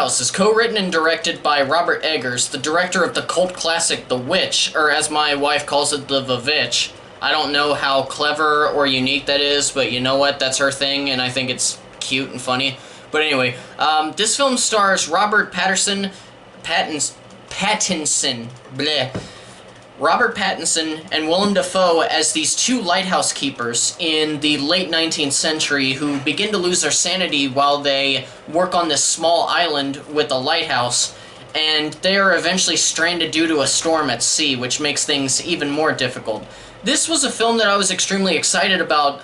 Lighthouse is co-written and directed by Robert Eggers, the director of the cult classic The Witch, or as my wife calls it, The Vavitch. I don't know how clever or unique that is, but you know what? That's her thing, and I think it's cute and funny. But anyway, this film stars Robert Pattinson, bleh. Robert Pattinson and Willem Dafoe as these two lighthouse keepers in the late 19th century who begin to lose their sanity while they work on this small island with a lighthouse, and they are eventually stranded due to a storm at sea, which makes things even more difficult. This was a film that I was extremely excited about,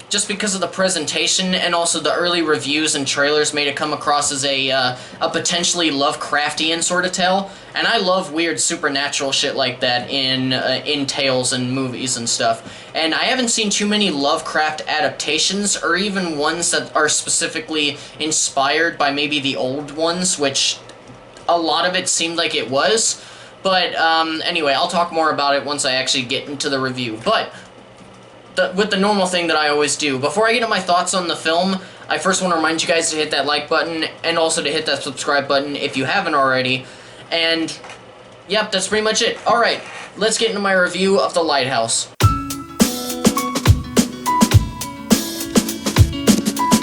just because of the presentation, and also the early reviews and trailers made it come across as a potentially Lovecraftian sort of tale, and I love weird supernatural shit like that in tales and movies and stuff. And I haven't seen too many Lovecraft adaptations, or even ones that are specifically inspired by maybe the old ones, which a lot of it seemed like it was. But anyway, I'll talk more about it once I actually get into the review. But with the normal thing that I always do, before I get into my thoughts on the film, I first want to remind you guys to hit that like button, and also to hit that subscribe button if you haven't already. And, yep, that's pretty much it. Alright, let's get into my review of The Lighthouse.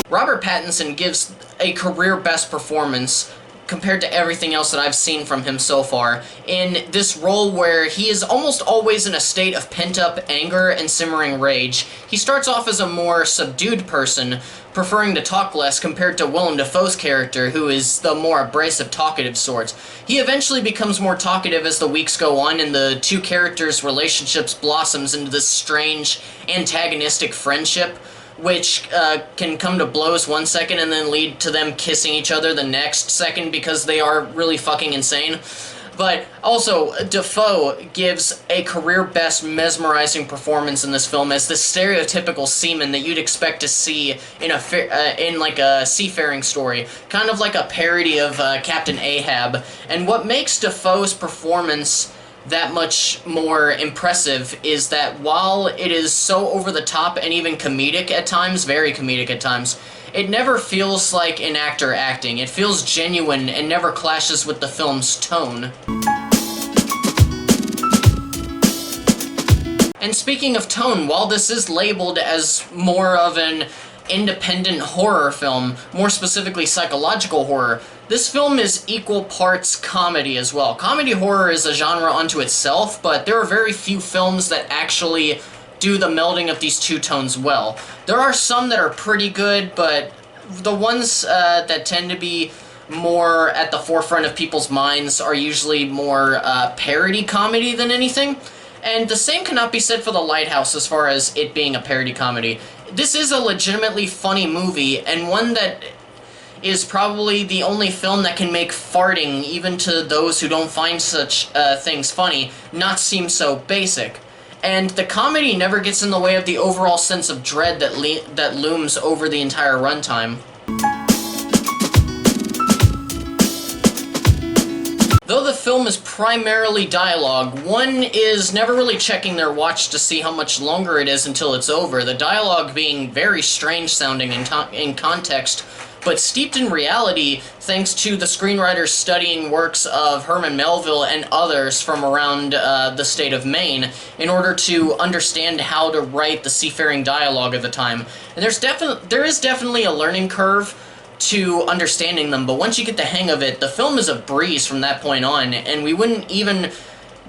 Robert Pattinson gives a career best performance compared to everything else that I've seen from him so far, in this role where he is almost always in a state of pent-up anger and simmering rage. He starts off as a more subdued person, preferring to talk less compared to Willem Dafoe's character, who is the more abrasive, talkative sort. He eventually becomes more talkative as the weeks go on, and the two characters' relationships blossoms into this strange, antagonistic friendship, which can come to blows one second and then lead to them kissing each other the next second because they are really fucking insane. But also, Dafoe gives a career-best mesmerizing performance in this film as the stereotypical seaman that you'd expect to see in like a seafaring story, kind of like a parody of Captain Ahab. And what makes Dafoe's performance that much more impressive is that while it is so over the top and even comedic at times, very comedic at times, it never feels like an actor acting. It feels genuine and never clashes with the film's tone. And speaking of tone, while this is labeled as more of an independent horror film, more specifically psychological horror, this film is equal parts comedy as well. Comedy horror is a genre unto itself, but there are very few films that actually do the melding of these two tones well. There are some that are pretty good, but the ones that tend to be more at the forefront of people's minds are usually more parody comedy than anything. And the same cannot be said for The Lighthouse as far as it being a parody comedy. This is a legitimately funny movie, and one that is probably the only film that can make farting, even to those who don't find such things funny, not seem so basic. And the comedy never gets in the way of the overall sense of dread that looms over the entire runtime. Though the film is primarily dialogue, one is never really checking their watch to see how much longer it is until it's over, the dialogue being very strange sounding in context, but steeped in reality thanks to the screenwriters studying works of Herman Melville and others from around the state of Maine in order to understand how to write the seafaring dialogue of the time. And there is definitely a learning curve to understanding them, but once you get the hang of it, the film is a breeze from that point on, and we wouldn't even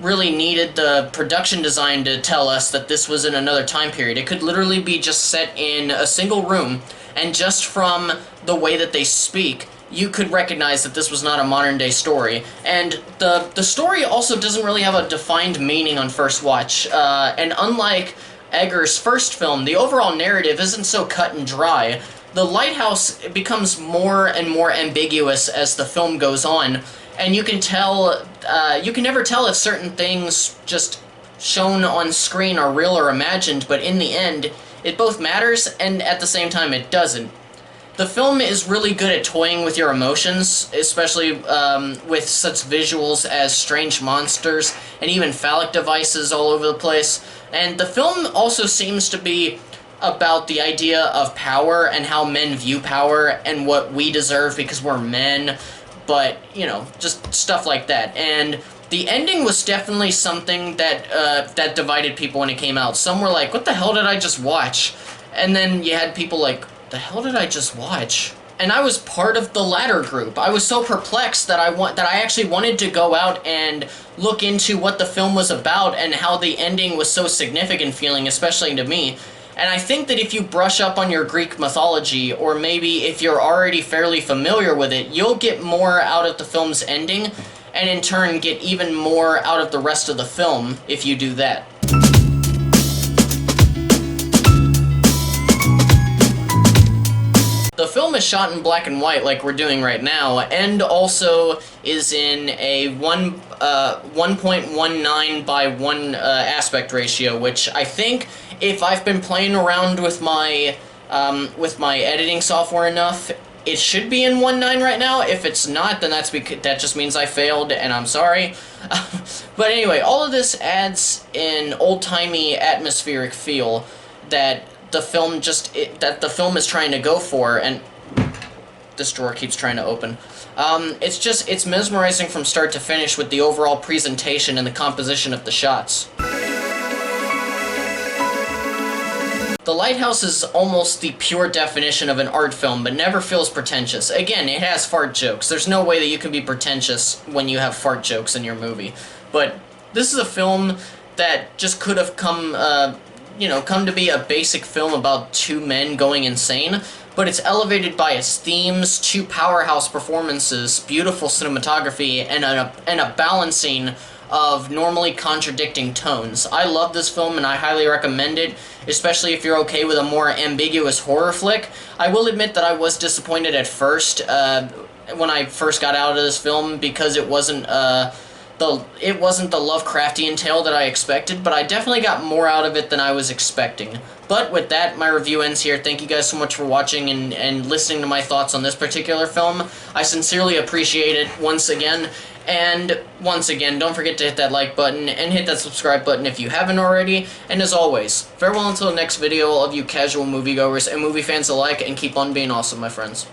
really needed the production design to tell us that this was in another time period. It could literally be just set in a single room, and just from the way that they speak, you could recognize that this was not a modern-day story. And the story also doesn't really have a defined meaning on first watch, and unlike Eggers' first film, the overall narrative isn't so cut and dry. The Lighthouse becomes more and more ambiguous as the film goes on, and you can never tell if certain things just shown on screen are real or imagined, but in the end, it both matters and at the same time it doesn't. The film is really good at toying with your emotions, especially with such visuals as strange monsters and even phallic devices all over the place. And the film also seems to be about the idea of power and how men view power and what we deserve because we're men, but, you know, just stuff like that. And the ending was definitely something that that divided people when it came out. Some were like, what the hell did I just watch? And then you had people like, the hell did I just watch? And I was part of the latter group. I was so perplexed that I actually wanted to go out and look into what the film was about and how the ending was so significant feeling, especially to me. And I think that if you brush up on your Greek mythology, or maybe if you're already fairly familiar with it, you'll get more out of the film's ending, and in turn get even more out of the rest of the film if you do that. The film is shot in black and white like we're doing right now, and also is in a 1.19 by 1 aspect ratio, which I think if I've been playing around with my editing software enough, it should be in 1.9 right now. If it's not, then that just means I failed, and I'm sorry. But anyway, all of this adds an old-timey atmospheric feel that the film is trying to go for, and this drawer keeps trying to open. It's mesmerizing from start to finish with the overall presentation and the composition of the shots. The Lighthouse is almost the pure definition of an art film, but never feels pretentious. Again, it has fart jokes. There's no way that you can be pretentious when you have fart jokes in your movie. But this is a film that just could have come to be a basic film about two men going insane, but it's elevated by its themes, two powerhouse performances, beautiful cinematography, and a balancing of normally contradicting tones. I love this film and I highly recommend it, especially if you're okay with a more ambiguous horror flick. I will admit that I was disappointed at first when I first got out of this film because it wasn't the Lovecraftian tale that I expected, but I definitely got more out of it than I was expecting. But with that, my review ends here. Thank you guys so much for watching and listening to my thoughts on this particular film. I sincerely appreciate it once again. And once again, don't forget to hit that like button and hit that subscribe button if you haven't already. And as always, farewell until the next video, all of you casual moviegoers and movie fans alike, and keep on being awesome, my friends.